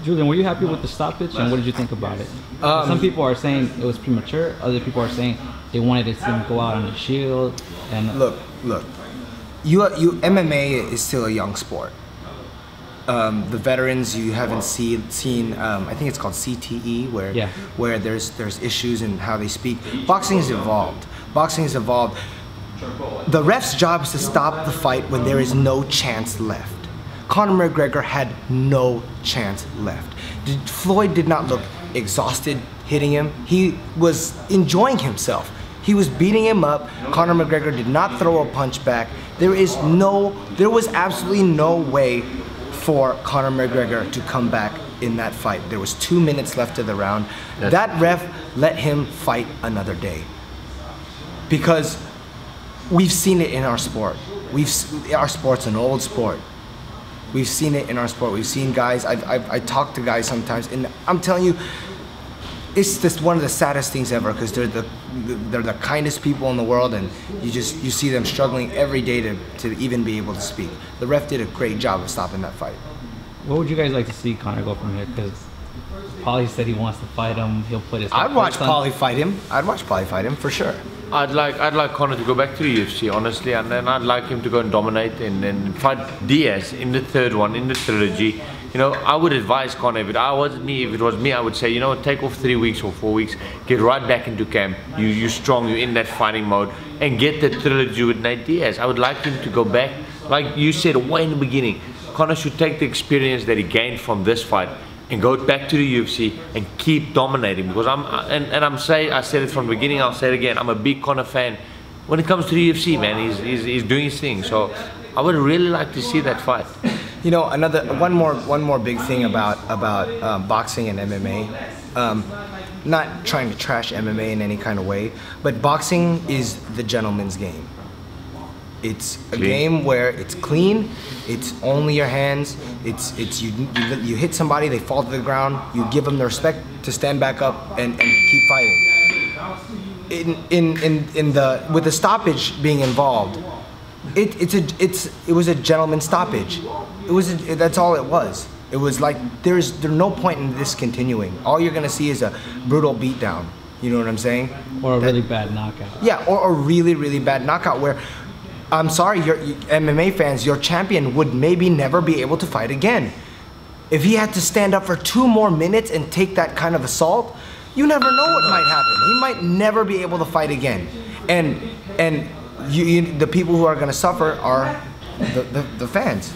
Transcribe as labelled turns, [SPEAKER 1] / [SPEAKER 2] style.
[SPEAKER 1] Julian, were you happy with the stoppage, and what did you think about it? Some people are saying it was premature. Other people are saying they wanted to see him go out on the shield. And
[SPEAKER 2] look, MMA is still a young sport. The veterans, you haven't seen. I think it's called CTE, where there's issues in how they speak. Boxing has evolved. Boxing has evolved. The ref's job is to stop the fight when there is no chance left. Conor McGregor had no chance left. Floyd did not look exhausted hitting him. He was enjoying himself. He was beating him up. Conor McGregor did not throw a punch back. There was absolutely no way for Conor McGregor to come back in that fight. There was 2 minutes left of the round. That ref let him fight another day. Because we've seen it in our sport. Our sport's an old sport. We've seen it in our sport. We've seen guys, I talk to guys sometimes, and I'm telling you, it's just one of the saddest things ever, because they're the kindest people in the world, and you see them struggling every day to even be able to speak. The ref did a great job of stopping that fight.
[SPEAKER 1] What would you guys like to see Conor go from here? Because Paulie said he wants to fight him. He'll put his.
[SPEAKER 2] I'd watch Paulie fight him. I'd watch Paulie fight him for sure.
[SPEAKER 3] I'd like Conor to go back to the UFC, honestly, and then I'd like him to go and dominate and fight Diaz in the third one, in the trilogy. You know, I would advise Conor, if it was me, I would say, you know, take off 3 weeks or 4 weeks, get right back into camp. You're strong, you're in that fighting mode, and get the trilogy with Nate Diaz. I would like him to go back, like you said way in the beginning. Conor should take the experience that he gained from this fight and go back to the UFC and keep dominating, because I said it from the beginning, I'll say it again, I'm a big Conor fan. When it comes to the UFC, man, he's doing his thing, so I would really like to see that fight.
[SPEAKER 2] You know, one more big thing about boxing and MMA, not trying to trash MMA in any kind of way, but boxing is the gentleman's game. It's a game where it's clean, it's only your hands, you hit somebody, they fall to the ground, you give them the respect to stand back up and keep fighting. With the stoppage being involved, it was a gentleman's stoppage. That's all it was. It was like there's no point in this continuing. All you're gonna see is a brutal beatdown. You know what I'm saying?
[SPEAKER 1] Or a really bad knockout.
[SPEAKER 2] Yeah, or a really bad knockout where, I'm sorry, your MMA fans, your champion would maybe never be able to fight again. If he had to stand up for 2 more minutes and take that kind of assault, you never know what might happen. He might never be able to fight again. And the people who are gonna suffer are the fans.